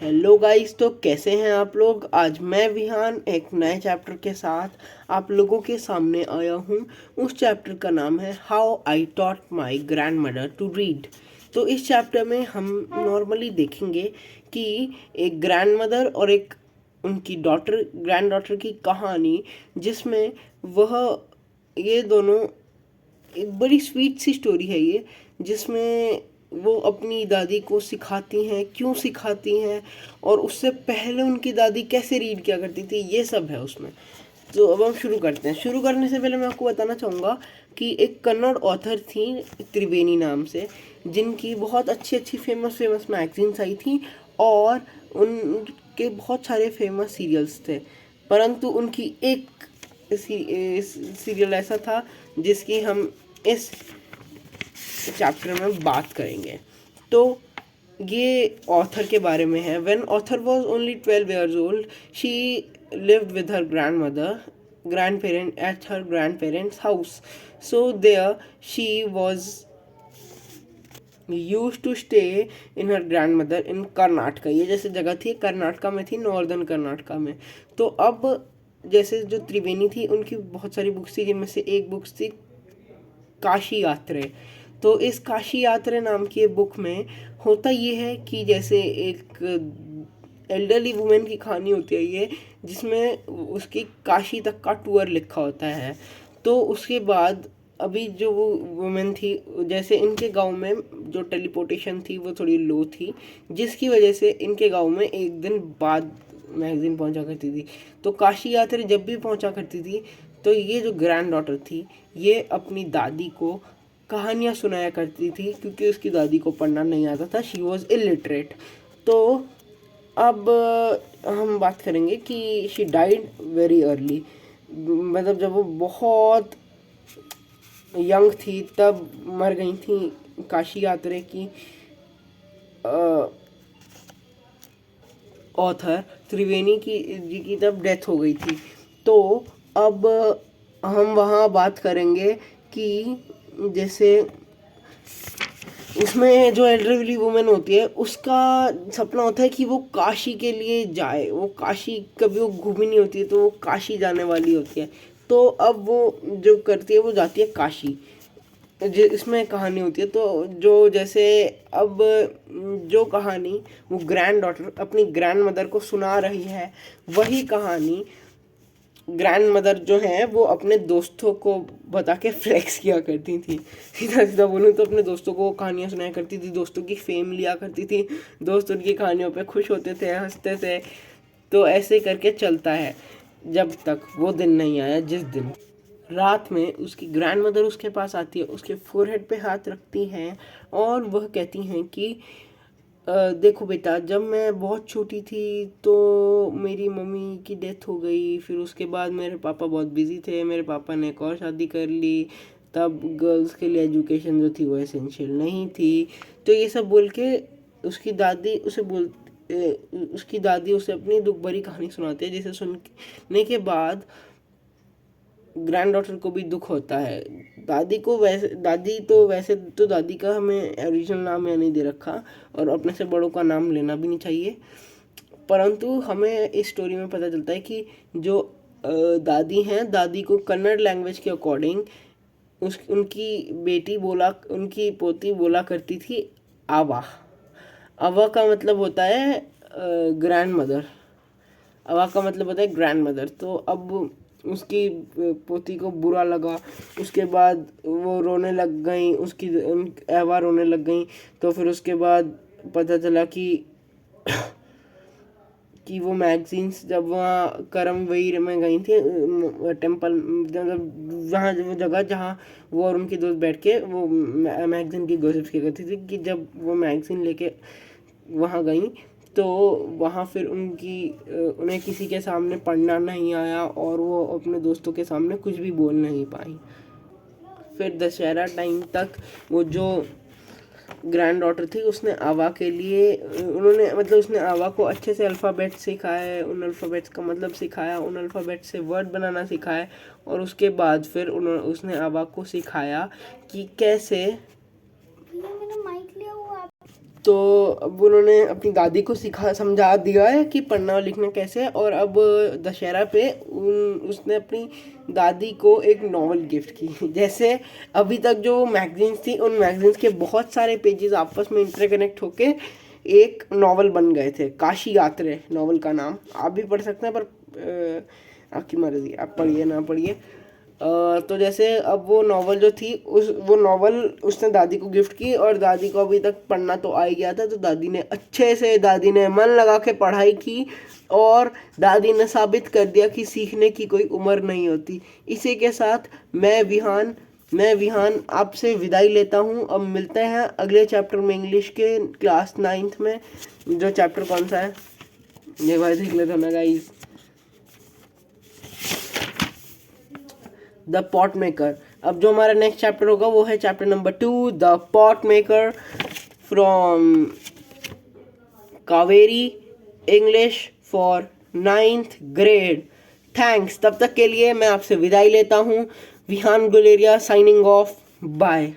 Hello guys, तो कैसे हैं आप लोग। आज मैं विहान एक नए चैप्टर के साथ आप लोगों के सामने आया हूँ। उस चैप्टर का नाम है how I taught my grandmother to read. तो इस चैप्टर में हम नॉर्मली देखेंगे कि एक ग्रैंड मदर और एक उनकी डॉटर ग्रैंड डॉटर की कहानी, जिसमें वह ये दोनों एक बड़ी स्वीट सी स्टोरी है ये, जिसमें वो अपनी दादी को सिखाती हैं, क्यों सिखाती हैं और उससे पहले उनकी दादी कैसे रीड किया करती थी, ये सब है उसमें। तो अब हम शुरू करते हैं। शुरू करने से पहले मैं आपको बताना चाहूँगा कि एक कन्नड़ ऑथर थी त्रिवेणी नाम से, जिनकी बहुत अच्छी अच्छी फेमस फेमस मैगजीन्स आई थी और उनके बहुत सारे फेमस सीरियल्स थे। परंतु उनकी एक सीरियल ऐसा था जिसकी हम इस चैप्टर में बात करेंगे। तो ये ऑथर के बारे में है। When author was only 12 years old, she lived with her grandparent at her grandparents' house. So there she was used to stay in her grandmother in Karnataka. ये जैसे जगह थी कर्नाटका में थी, नॉर्दर्न कर्नाटका में। तो अब जैसे जो त्रिवेणी थी उनकी बहुत सारी बुक्स थी, जिनमें से एक बुक्स थी काशी यात्रे। तो इस काशी यात्रा नाम की बुक में होता ये है कि जैसे एक एल्डरली वुमेन की कहानी होती है ये, जिसमें उसकी काशी तक का टूर लिखा होता है। तो उसके बाद अभी जो वो वुमेन थी, जैसे इनके गांव में जो टेलीपोर्टेशन थी वो थोड़ी लो थी, जिसकी वजह से इनके गांव में एक दिन बाद मैगजीन पहुंचा करती थी। तो काशी यात्रा जब भी पहुंचा करती थी, तो ये जो ग्रैंड डॉटर थी ये अपनी दादी को कहानियाँ सुनाया करती थी, क्योंकि उसकी दादी को पढ़ना नहीं आता था। She was illiterate. तो अब हम बात करेंगे कि शी डाइड वेरी अर्ली, मतलब जब वो बहुत यंग थी तब मर गई थी। काशी यात्रा की ऑथर त्रिवेणी की जी की तब डेथ हो गई थी। तो अब हम वहाँ बात करेंगे कि जैसे उसमें जो एल्डरली वुमेन होती है उसका सपना होता है कि वो काशी के लिए जाए। वो काशी कभी वो घूमी नहीं होती है, तो वो काशी जाने वाली होती है। तो अब वो जो करती है वो जाती है काशी। इसमें कहानी होती है, तो जो जैसे अब जो कहानी वो ग्रैंड डॉटर अपनी ग्रैंड मदर को सुना रही है, वही कहानी ग्रैंड मदर जो है वो अपने दोस्तों को बता के फ्लेक्स किया करती थी। सीधा सीधा बोलूँ तो अपने दोस्तों को कहानियाँ सुनाया करती थी, दोस्तों की फेम लिया करती थी, दोस्त उनकी कहानियों पे खुश होते थे, हंसते थे। तो ऐसे करके चलता है जब तक वो दिन नहीं आया जिस दिन रात में उसकी ग्रैंड मदर उसके पास आती है, उसके फोरहेड पे हाथ रखती हैं और वह कहती हैं कि देखो बेटा, जब मैं बहुत छोटी थी तो मेरी मम्मी की डेथ हो गई। फिर उसके बाद मेरे पापा बहुत बिजी थे, मेरे पापा ने एक और शादी कर ली। तब गर्ल्स के लिए एजुकेशन जो थी वो एसेंशियल नहीं थी। तो ये सब बोल के उसकी दादी उसे उसकी दादी उसे अपनी दुख भरी कहानी सुनाती है, जिसे सुनने के बाद ग्रैंड डॉटर को भी दुख होता है। दादी तो दादी का हमें ओरिजिनल नाम यहाँ नहीं दे रखा, और अपने से बड़ों का नाम लेना भी नहीं चाहिए। परंतु हमें इस स्टोरी में पता चलता है कि जो दादी हैं, दादी को कन्नड़ लैंग्वेज के अकॉर्डिंग उनकी पोती बोला करती थी आवा। आवा का मतलब होता है ग्रैंड मदर। अवा का मतलब होता है ग्रैंड मदर। तो अब उसकी पोती को बुरा लगा, उसके बाद वो रोने लग गई, अवा रोने लग गई। तो फिर उसके बाद पता चला कि वो मैगजीन्स जब वहाँ करमवीर में गई थी, टेम्पल, मतलब वहाँ वो जगह जहाँ वो और उनके दोस्त बैठ के वो मैगजीन की गॉसिप्स किया करती थी, कि जब वो मैगजीन लेके वहाँ गई तो वहाँ फिर उन्हें किसी के सामने पढ़ना नहीं आया और वो अपने दोस्तों के सामने कुछ भी बोल नहीं पाई। फिर दशहरा टाइम तक वो जो ग्रैंड डॉटर थी उसने आवा के लिए उसने आवा को अच्छे से अल्फ़ाबेट सिखाए, उन अल्फ़ाबेट्स का मतलब सिखाया, उन अल्फ़ाबेट से वर्ड बनाना सिखाया। और उसके बाद फिर उसने आवा को सिखाया कि कैसे तो अब उन्होंने अपनी दादी को समझा दिया है कि पढ़ना और लिखना कैसे है। और अब दशहरा पे उसने अपनी दादी को एक नॉवल गिफ्ट की। जैसे अभी तक जो मैगजीन्स थी, उन मैगजीन्स के बहुत सारे पेजेस आपस में इंटरकनेक्ट होके एक नॉवल बन गए थे। काशी यात्रा नॉवल का नाम, आप भी पढ़ सकते हैं, पर आपकी मर्जी, आप पढ़िए ना पढ़िए। तो जैसे अब वो नॉवल जो थी, वो नॉवल उसने दादी को गिफ्ट की, और दादी को अभी तक पढ़ना तो आ ही गया था। तो दादी ने अच्छे से, दादी ने मन लगा के पढ़ाई की, और दादी ने साबित कर दिया कि सीखने की कोई उम्र नहीं होती। इसी के साथ मैं विहान आपसे विदाई लेता हूँ। अब मिलते हैं अगले चैप्टर में, इंग्लिश के क्लास 9th में। जो चैप्टर कौन सा है ये भाई देख लेते ना गाइस, द पॉट मेकर। अब जो हमारा नेक्स्ट चैप्टर होगा वो है chapter number 2, the pot maker, from Kaveri English for 9th grade. Thanks. तब तक के लिए मैं आपसे विदाई लेता हूँ। Vihaan Guleria signing off. Bye.